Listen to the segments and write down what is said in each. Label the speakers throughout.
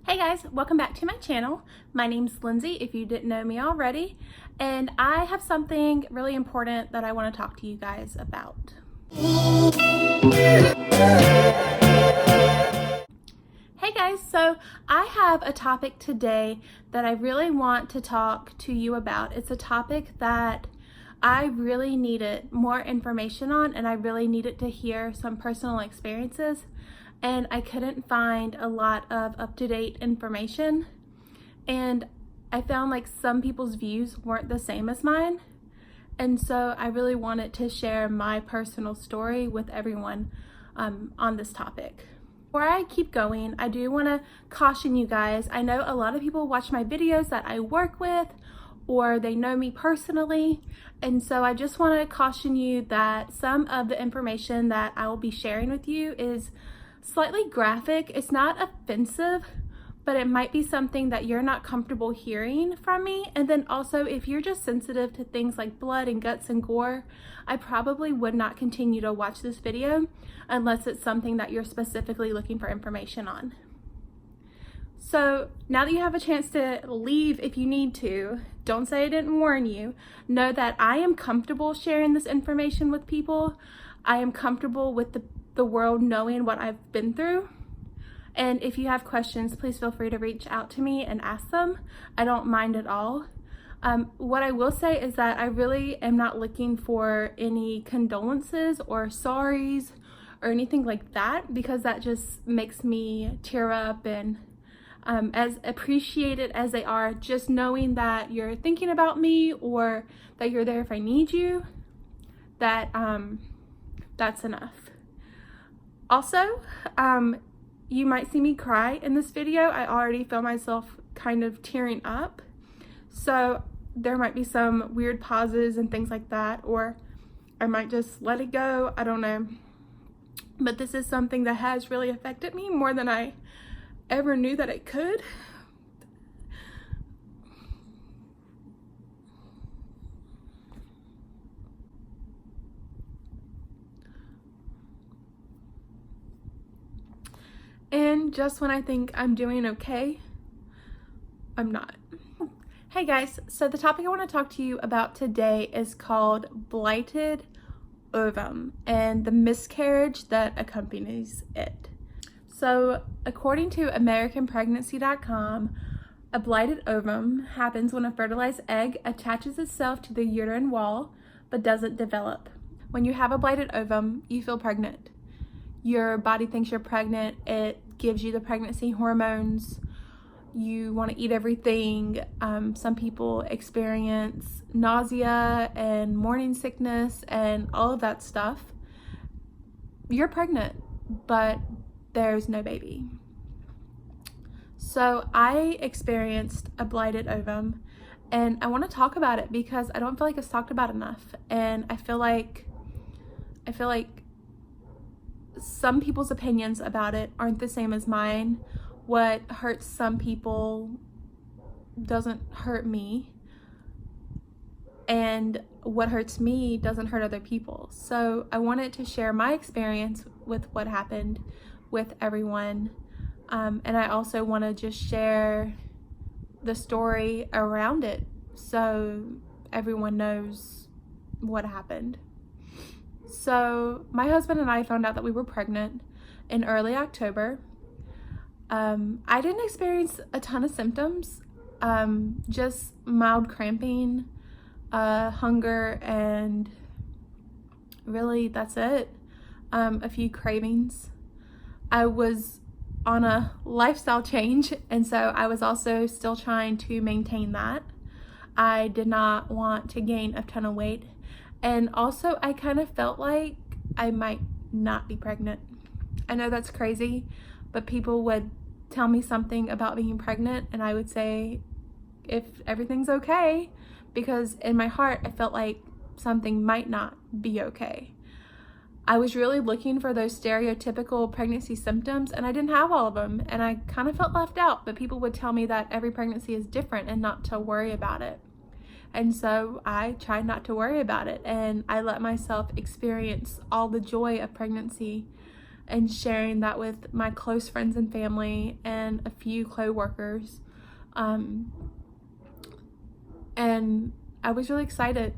Speaker 1: Hey guys, welcome back to my channel. My name's Lindsay, if you didn't know me already, and I have something really important that I want to talk to you guys about. Hey guys, so I have a topic today that I really want to talk to you about. It's a topic that I really needed more information on, and I really needed to hear some personal experiences, and I couldn't find a lot of up-to-date information, and I found like some people's views weren't the same as mine, and so I really wanted to share my personal story with everyone on this topic. Before I keep going, I do want to caution you guys. I know a lot of people watch my videos that I work with, or they know me personally, and so I just want to caution you that some of the information that I will be sharing with you is slightly graphic. It's not offensive, but it might be something that you're not comfortable hearing from me. And then also, if you're just sensitive to things like blood and guts and gore, I probably would not continue to watch this video unless it's something that you're specifically looking for information on. So now that you have a chance to leave if you need to, don't say I didn't warn you. Know that I am comfortable sharing this information with people. I am comfortable with the world knowing what I've been through. And if you have questions, please feel free to reach out to me and ask them. I don't mind at all. What I will say is that I really am not looking for any condolences or sorries or anything like that, because that just makes me tear up. And as appreciated as they are, just knowing that you're thinking about me or that you're there if I need you, that's enough. Also, you might see me cry in this video. I already feel myself kind of tearing up. So there might be some weird pauses and things like that, or I might just let it go. I don't know. But this is something that has really affected me more than I ever knew that it could. And just when I think I'm doing okay, I'm not. Hey guys, so the topic I want to talk to you about today is called Blighted Ovum and the miscarriage that accompanies it. So according to AmericanPregnancy.com, a blighted ovum happens when a fertilized egg attaches itself to the uterine wall but doesn't develop. When you have a blighted ovum, you feel pregnant. Your body thinks you're pregnant. It gives you the pregnancy hormones. You want to eat everything. Some people experience nausea and morning sickness and all of that stuff. You're pregnant, but there's no baby. So I experienced a blighted ovum, and I want to talk about it because I don't feel like it's talked about enough. And I feel like some people's opinions about it aren't the same as mine. What hurts some people doesn't hurt me, and what hurts me doesn't hurt other people. So I wanted to share my experience with what happened with everyone, and I also want to just share the story around it so everyone knows what happened. So my husband and I found out that we were pregnant in early October. I didn't experience a ton of symptoms, just mild cramping, hunger, and really that's it. A few cravings. I was on a lifestyle change, and so I was also still trying to maintain that. I did not want to gain a ton of weight. And also, I kind of felt like I might not be pregnant. I know that's crazy, but people would tell me something about being pregnant, and I would say, if everything's okay, because in my heart, I felt like something might not be okay. I was really looking for those stereotypical pregnancy symptoms, and I didn't have all of them, and I kind of felt left out, but people would tell me that every pregnancy is different and not to worry about it. And so I tried not to worry about it, and I let myself experience all the joy of pregnancy and sharing that with my close friends and family and a few co-workers. And I was really excited.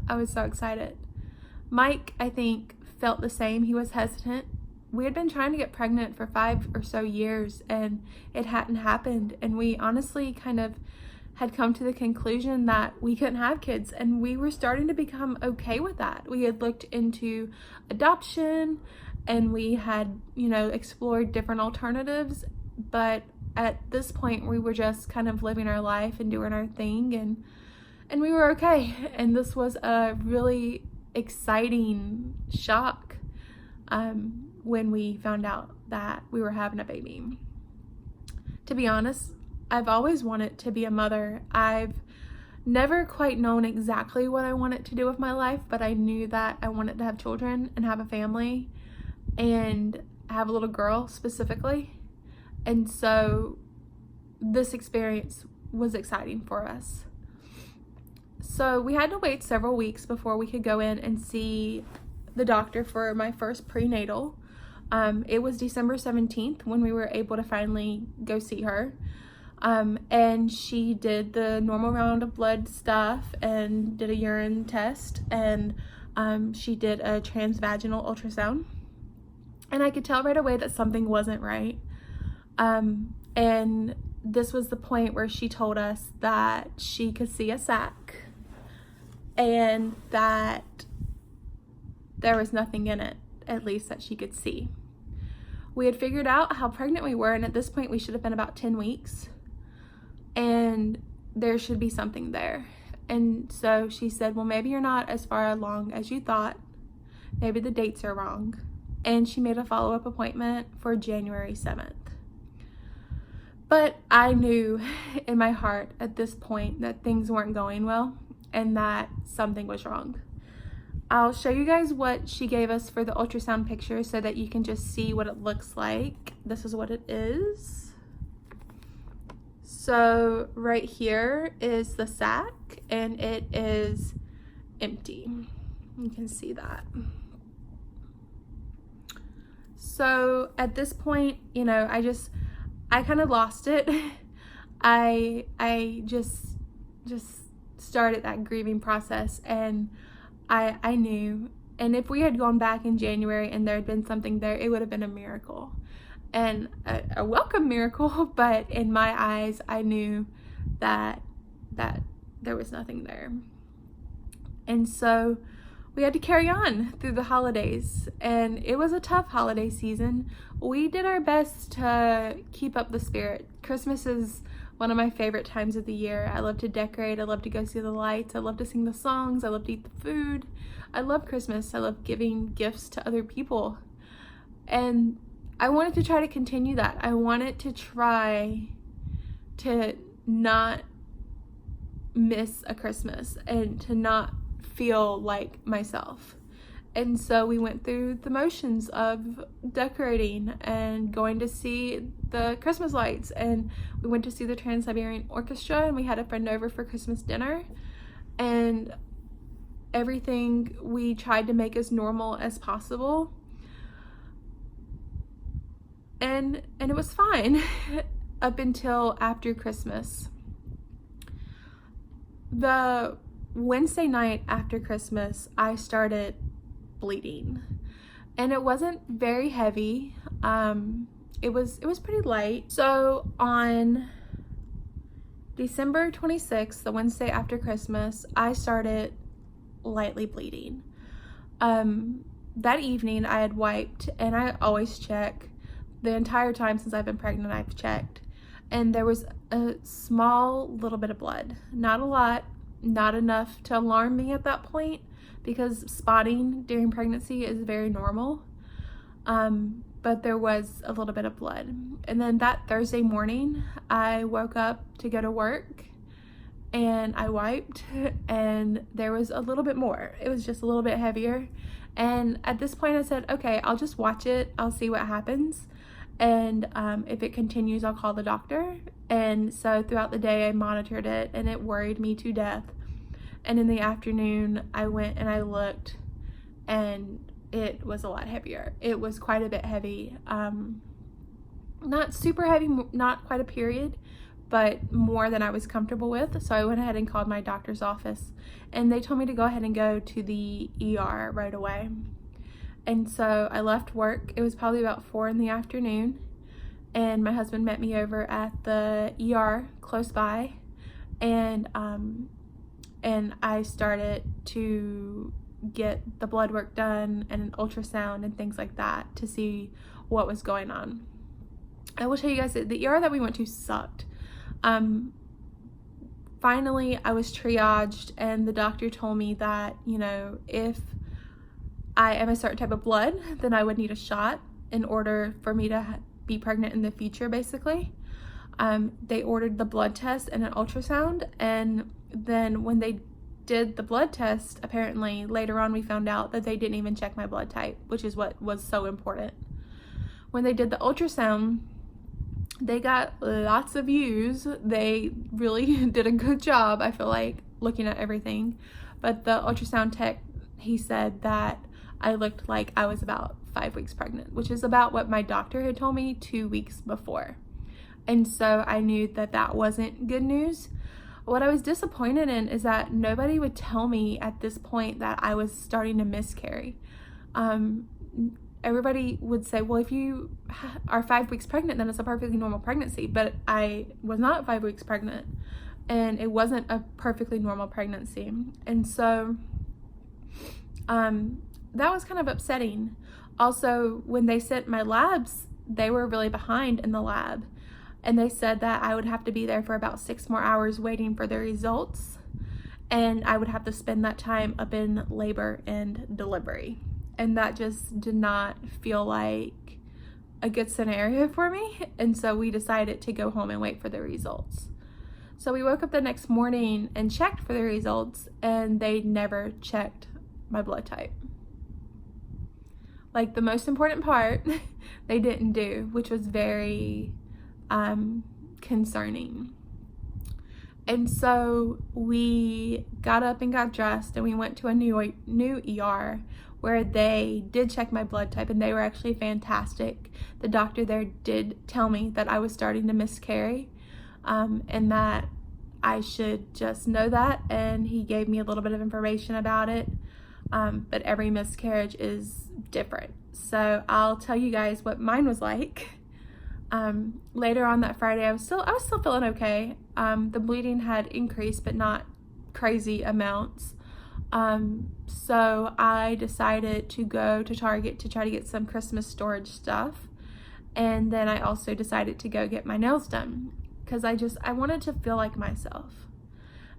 Speaker 1: I was so excited. Mike, I think, felt the same. He was hesitant. We had been trying to get pregnant for 5 or so years, and it hadn't happened. And we honestly kind of had come to the conclusion that we couldn't have kids, and we were starting to become okay with that. We had looked into adoption, and we had, explored different alternatives, but at this point we were just kind of living our life and doing our thing, and we were okay. And this was a really exciting shock when we found out that we were having a baby. To be honest, I've always wanted to be a mother. I've never quite known exactly what I wanted to do with my life, but I knew that I wanted to have children and have a family and have a little girl specifically. And so this experience was exciting for us. So we had to wait several weeks before we could go in and see the doctor for my first prenatal. It was December 17th when we were able to finally go see her. And she did the normal round of blood stuff and did a urine test, and she did a transvaginal ultrasound. And I could tell right away that something wasn't right. And this was the point where she told us that she could see a sac and that there was nothing in it, at least that she could see. We had figured out how pregnant we were, and at this point we should have been about 10 weeks. And there should be something there. And so she said, well, maybe you're not as far along as you thought. Maybe the dates are wrong. And she made a follow-up appointment for January 7th. But I knew in my heart at this point that things weren't going well and that something was wrong. I'll show you guys what she gave us for the ultrasound picture so that you can just see what it looks like. This is what it is. So right here is the sac, and it is empty. You can see that. So at this point, I kind of lost it. I just started that grieving process, and I knew. And if we had gone back in January and there had been something there, it would have been a miracle. And a welcome miracle, but in my eyes, I knew that there was nothing there. And so we had to carry on through the holidays, and it was a tough holiday season. We did our best to keep up the spirit. Christmas is one of my favorite times of the year. I love to decorate. I love to go see the lights. I love to sing the songs. I love to eat the food. I love Christmas. I love giving gifts to other people. And I wanted to try to continue that. I wanted to try to not miss a Christmas and to not feel like myself. And so we went through the motions of decorating and going to see the Christmas lights, and we went to see the Trans-Siberian Orchestra, and we had a friend over for Christmas dinner, and everything we tried to make as normal as possible. And it was fine up until after Christmas. The Wednesday night after Christmas, I started bleeding, and it wasn't very heavy. It was pretty light. So on December 26th, the Wednesday after Christmas, I started lightly bleeding. That evening I had wiped, and I always check. The entire time since I've been pregnant, I've checked, and there was a small little bit of blood. Not a lot, not enough to alarm me at that point, because spotting during pregnancy is very normal. But there was a little bit of blood. And then that Thursday morning, I woke up to go to work, and I wiped, and there was a little bit more. It was just a little bit heavier. And at this point I said, okay, I'll just watch it. I'll see what happens. And if it continues, I'll call the doctor. And so throughout the day I monitored it, and it worried me to death. And in the afternoon I went and I looked, and it was a lot heavier. It was quite a bit heavy. Not super heavy, not quite a period, but more than I was comfortable with. So I went ahead and called my doctor's office, and they told me to go ahead and go to the ER right away. And so I left work. It was probably about 4 in the afternoon, and my husband met me over at the ER close by, and I started to get the blood work done and an ultrasound and things like that to see what was going on. I will tell you guys that the ER that we went to sucked. Finally, I was triaged, and the doctor told me that, you know, if I am a certain type of blood, then I would need a shot in order for me to be pregnant in the future, basically. They ordered the blood test and an ultrasound, and then when they did the blood test, apparently later on we found out that they didn't even check my blood type, which is what was so important. When they did the ultrasound, they got lots of views. They really did a good job, I feel like, looking at everything. But the ultrasound tech, he said that I looked like I was about 5 weeks pregnant, which is about what my doctor had told me 2 weeks before. And so I knew that that wasn't good news. What I was disappointed in is that nobody would tell me at this point that I was starting to miscarry. Everybody would say, well, if you are 5 weeks pregnant, then it's a perfectly normal pregnancy. But I was not 5 weeks pregnant, and it wasn't a perfectly normal pregnancy. And so that was kind of upsetting. Also, when they sent my labs, they were really behind in the lab. And they said that I would have to be there for about 6 more hours waiting for the results. And I would have to spend that time up in labor and delivery. And that just did not feel like a good scenario for me. And so we decided to go home and wait for the results. So we woke up the next morning and checked for the results, and they never checked my blood type. Like, the most important part, they didn't do, which was very concerning. And so we got up and got dressed, and we went to a new ER where they did check my blood type, and they were actually fantastic. The doctor there did tell me that I was starting to miscarry, and that I should just know that, and he gave me a little bit of information about it. But every miscarriage is different. So I'll tell you guys what mine was like. Later on that Friday, I was still feeling okay. The bleeding had increased, but not crazy amounts. So I decided to go to Target to try to get some Christmas storage stuff. And then I also decided to go get my nails done, because I wanted to feel like myself.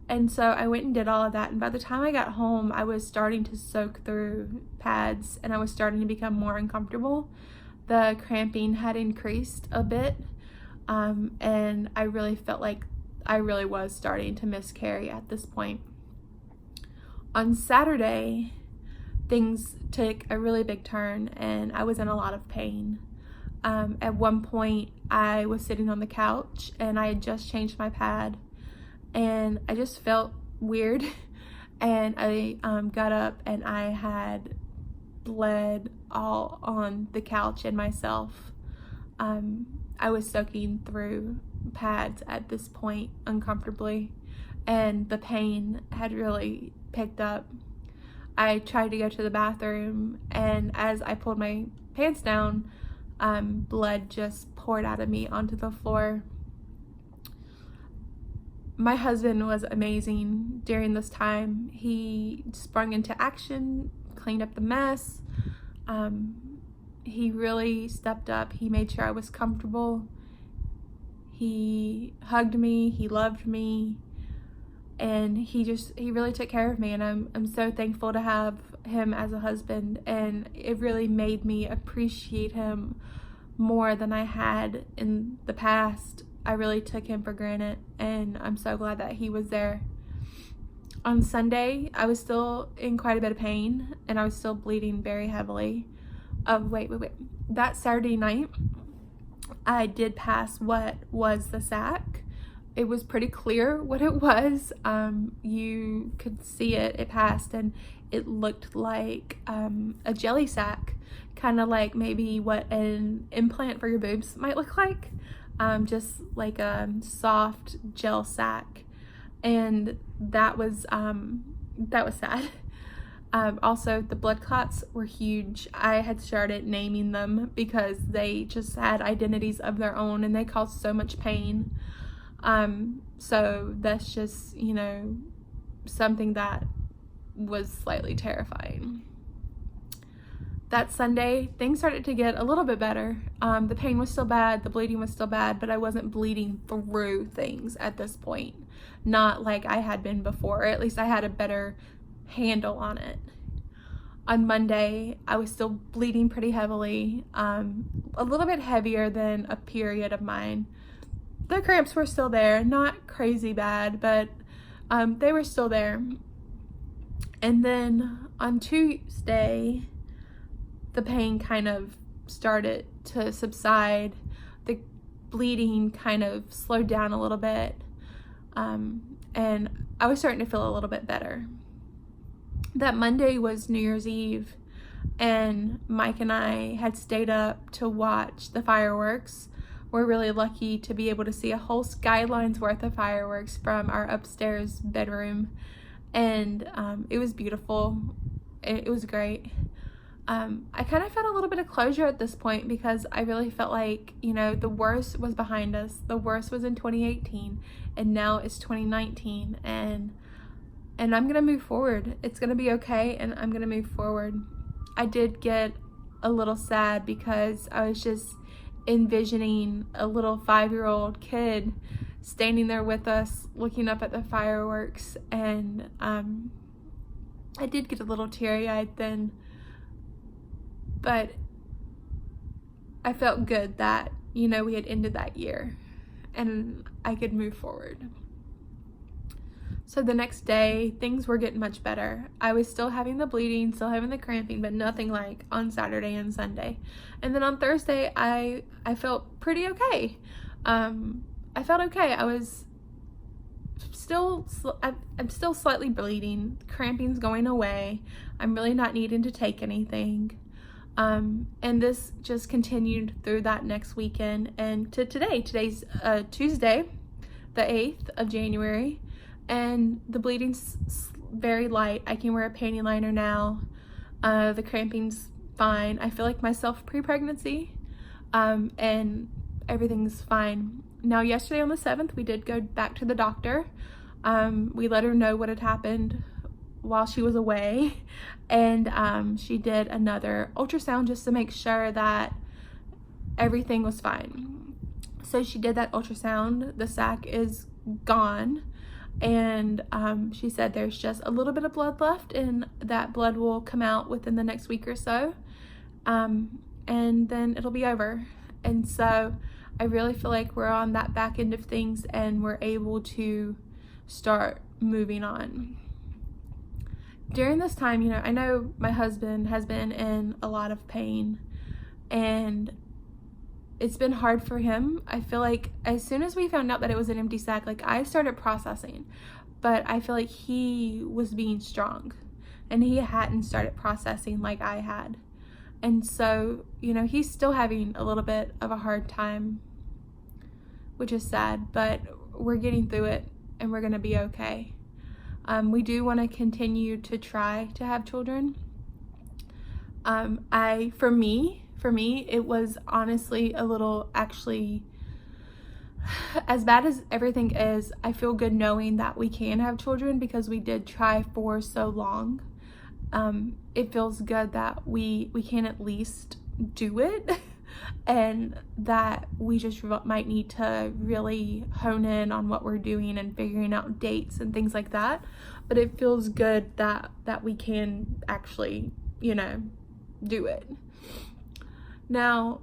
Speaker 1: And so I went and did all of that. And by the time I got home, I was starting to soak through pads, and I was starting to become more uncomfortable. The cramping had increased a bit, and I really felt like I really was starting to miscarry at this point. On Saturday, things took a really big turn, and I was in a lot of pain. At one point, I was sitting on the couch, and I had just changed my pad, and I just felt weird, and I got up, and I had bled all on the couch and myself. I was soaking through pads at this point uncomfortably, and the pain had really picked up. I tried to go to the bathroom, and as I pulled my pants down, blood just poured out of me onto the floor. My husband was amazing during this time. He sprung into action, cleaned up the mess. He really stepped up. He made sure I was comfortable. He hugged me, he loved me, and he really took care of me, and I'm so thankful to have him as a husband. And it really made me appreciate him more than I had in the past. I really took him for granted, and I'm so glad that he was there. On Sunday, I was still in quite a bit of pain, and I was still bleeding very heavily. Wait. That Saturday night, I did pass what was the sac, it was pretty clear what it was. You could see it passed, and it looked like a jelly sack, kind of like maybe what an implant for your boobs might look like, just like a soft gel sack. And that was sad. Also, the blood clots were huge. I had started naming them because they just had identities of their own and they caused so much pain. So that's just, you know, something that was slightly terrifying. That Sunday, things started to get a little bit better. The pain was still bad, the bleeding was still bad, but I wasn't bleeding through things at this point. Not like I had been before, or at least I had a better handle on it. On Monday, I was still bleeding pretty heavily, a little bit heavier than a period of mine. The cramps were still there, not crazy bad, but they were still there. And then on Tuesday, the pain kind of started to subside. The bleeding kind of slowed down a little bit, and I was starting to feel a little bit better. That Monday was New Year's Eve, and Mike and I had stayed up to watch the fireworks. We're really lucky to be able to see a whole skyline's worth of fireworks from our upstairs bedroom, and it was beautiful. It was great. I kind of felt a little bit of closure at this point because I really felt like, you know, the worst was behind us. The worst was in 2018, and now it's 2019, and I'm gonna move forward. It's gonna be okay, and I'm gonna move forward. I did get a little sad because I was just envisioning a little 5-year-old kid standing there with us looking up at the fireworks, and I did get a little teary-eyed then, but I felt good that, you know, we had ended that year and I could move forward. So the next day, things were getting much better. I was still having the bleeding, still having the cramping, but nothing like on Saturday and Sunday. And then on Thursday, I felt pretty okay. I felt okay. I'm still slightly bleeding. Cramping's going away. I'm really not needing to take anything. And this just continued through that next weekend and to today. Today's Tuesday, the 8th of January. And the bleeding's very light. I can wear a panty liner now. The cramping's fine. I feel like myself pre-pregnancy, and everything's fine. Now, yesterday on the 7th, we did go back to the doctor. We let her know what had happened while she was away, and she did another ultrasound just to make sure that everything was fine. So she did that ultrasound. The sac is gone. And she said there's just a little bit of blood left, and that blood will come out within the next week or so, and then it'll be over. And so I really feel like we're on that back end of things and we're able to start moving on. During this time, you know, I know my husband has been in a lot of pain, and it's been hard for him. I feel like as soon as we found out that it was an empty sac, like, I started processing, but I feel like he was being strong and he hadn't started processing like I had. And so, you know, he's still having a little bit of a hard time, which is sad, but we're getting through it and we're gonna be okay. We do want to continue to try to have children. For me, it was honestly a little, actually, as bad as everything is, I feel good knowing that we can have children because we did try for so long. It feels good that we can at least do it, and that we just might need to really hone in on what we're doing and figuring out dates and things like that. But it feels good that we can actually, you know, do it. Now,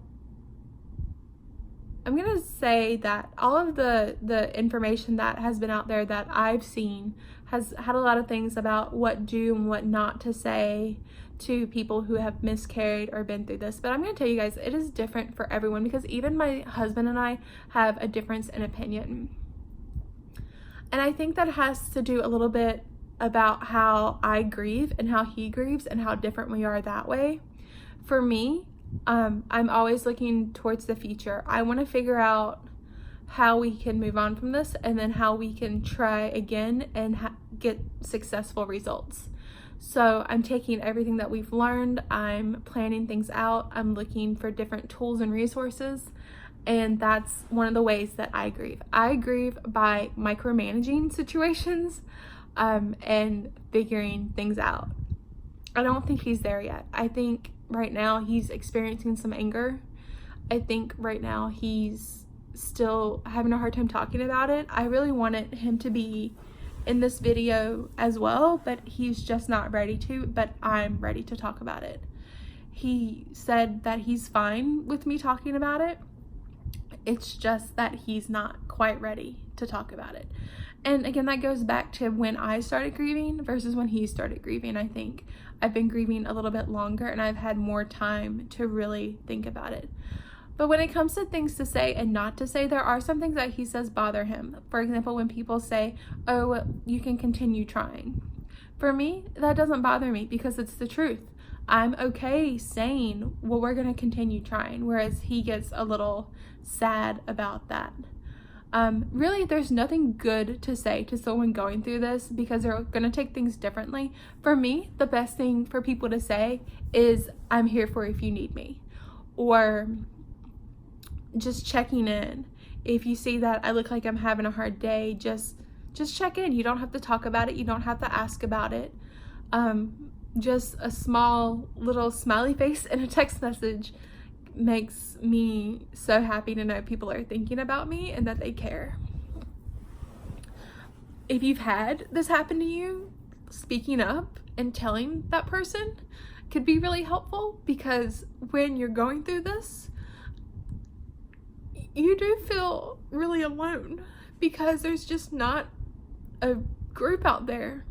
Speaker 1: I'm going to say that all of the information that has been out there that I've seen has had a lot of things about what do and what not to say to people who have miscarried or been through this. But I'm going to tell you guys, it is different for everyone, because even my husband and I have a difference in opinion. And I think that has to do a little bit about how I grieve and how he grieves and how different we are that way. For me, I'm always looking towards the future. I want to figure out how we can move on from this, and then how we can try again and get successful results. So I'm taking everything that we've learned, I'm planning things out, I'm looking for different tools and resources, and that's one of the ways that I grieve. I grieve by micromanaging situations and figuring things out. I don't think he's there yet. I think right now he's experiencing some anger. I think right now he's still having a hard time talking about it. I really wanted him to be in this video as well, but he's just not ready to, but I'm ready to talk about it. He said that he's fine with me talking about it. It's just that he's not quite ready to talk about it. And again, that goes back to when I started grieving versus when he started grieving. I think I've been grieving a little bit longer and I've had more time to really think about it. But when it comes to things to say and not to say, there are some things that he says bother him. For example, when people say, oh, you can continue trying. For me, that doesn't bother me because it's the truth. I'm okay saying, well, we're going to continue trying, whereas he gets a little sad about that. Really, there's nothing good to say to someone going through this because they're going to take things differently. For me, the best thing for people to say is, I'm here for you if you need me. Or just checking in. If you see that I look like I'm having a hard day, just check in. You don't have to talk about it. You don't have to ask about it. Just a small little smiley face and a text message makes me so happy to know people are thinking about me and that they care. If you've had this happen to you, speaking up and telling that person could be really helpful, because when you're going through this, you do feel really alone because there's just not a group out there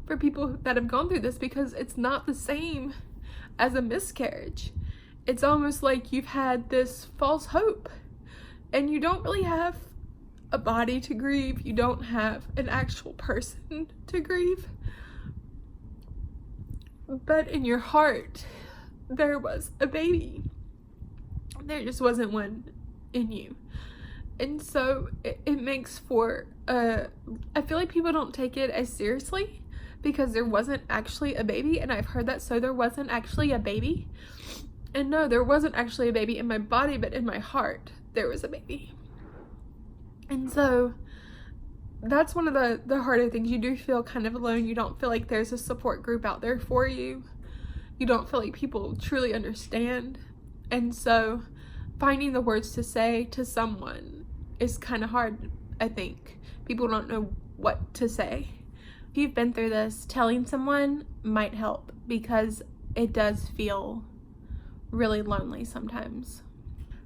Speaker 1: for people that have gone through this, because it's not the same as a miscarriage. It's almost like you've had this false hope and you don't really have a body to grieve. You don't have an actual person to grieve. But in your heart, there was a baby. There just wasn't one in you. And so it makes for I feel like people don't take it as seriously because there wasn't actually a baby. And I've heard that, so there wasn't actually a baby. And no, there wasn't actually a baby in my body, but in my heart there was a baby. And so that's one of the harder things. You do feel kind of alone. You don't feel like there's a support group out there for you. You don't feel like people truly understand. And so finding the words to say to someone is kind of hard, I think. People don't know what to say. If you've been through this, telling someone might help, because it does feel really lonely sometimes.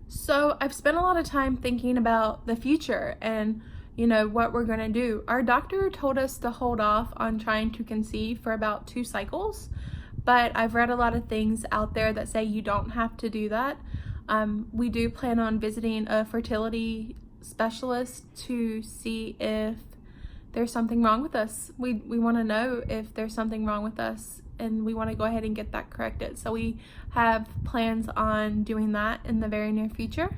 Speaker 1: So I've spent a lot of time thinking about the future and, what we're going to do. Our doctor told us to hold off on trying to conceive for about 2 cycles, but I've read a lot of things out there that say you don't have to do that. We do plan on visiting a fertility specialist to see if there's something wrong with us. We want to know if there's something wrong with us, and we want to go ahead and get that corrected. So we have plans on doing that in the very near future.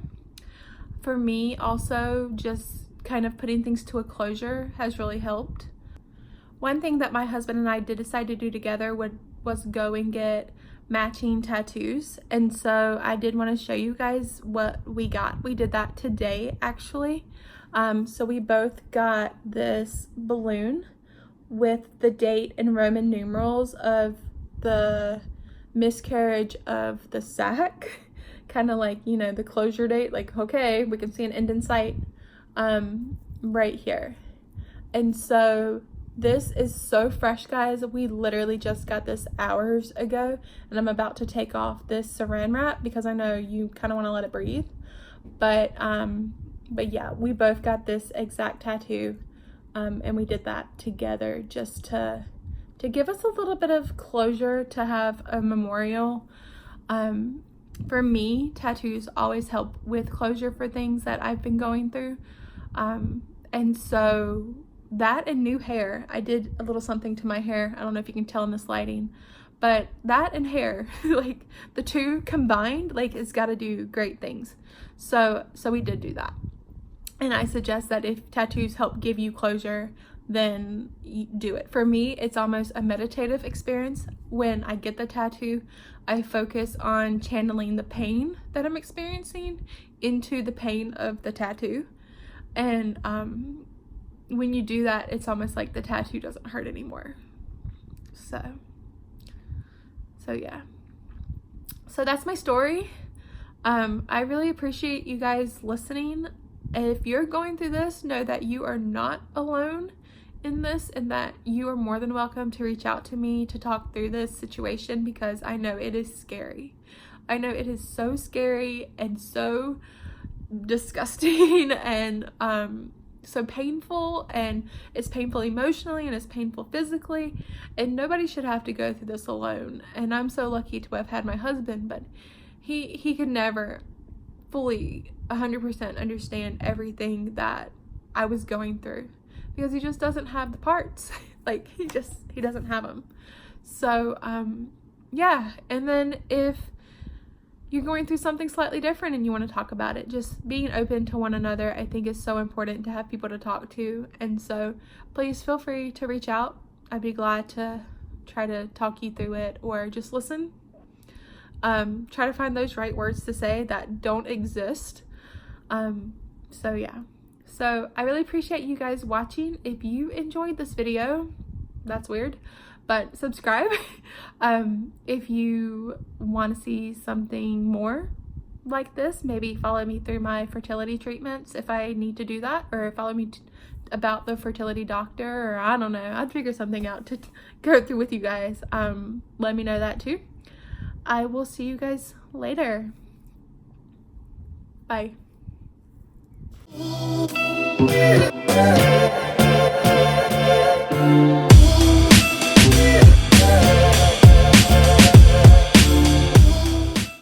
Speaker 1: For me, also, just kind of putting things to a closure has really helped. One thing that my husband and I did decide to do together was go and get matching tattoos. And so I did want to show you guys what we got. We did that today, actually. So we both got this balloon with the date and Roman numerals of the miscarriage of the sac, kind of like, the closure date, like, okay, we can see an end in sight right here. And so this is so fresh, guys. We literally just got this hours ago, and I'm about to take off this saran wrap because I know you kind of want to let it breathe. But yeah, we both got this exact tattoo. And we did that together just to give us a little bit of closure, to have a memorial. For me, tattoos always help with closure for things that I've been going through. And so that and new hair. I did a little something to my hair. I don't know if you can tell in this lighting, but that and hair, like the two combined, like it's got to do great things. So we did do that. And I suggest that if tattoos help give you closure, then you do it. For me, it's almost a meditative experience. When I get the tattoo, I focus on channeling the pain that I'm experiencing into the pain of the tattoo. And when you do that, it's almost like the tattoo doesn't hurt anymore. So yeah. So that's my story. I really appreciate you guys listening. If you're going through this, know that you are not alone in this, and that you are more than welcome to reach out to me to talk through this situation, because I know it is scary. I know it is so scary and so disgusting and so painful, and it's painful emotionally and it's painful physically, and nobody should have to go through this alone. And I'm so lucky to have had my husband, but he could never fully 100% understand everything that I was going through, because he just doesn't have the parts. Like he doesn't have them. So yeah. And then if you're going through something slightly different and you want to talk about it, just being open to one another, I think is so important to have people to talk to. And so please feel free to reach out. I'd be glad to try to talk you through it, or just listen. Try to find those right words to say that don't exist. So yeah. So I really appreciate you guys watching. If you enjoyed this video, that's weird, but subscribe. If you want to see something more like this, maybe follow me through my fertility treatments if I need to do that, or follow me about the fertility doctor, or I don't know, I'd figure something out to go through with you guys. Let me know that too. I will see you guys later. Bye.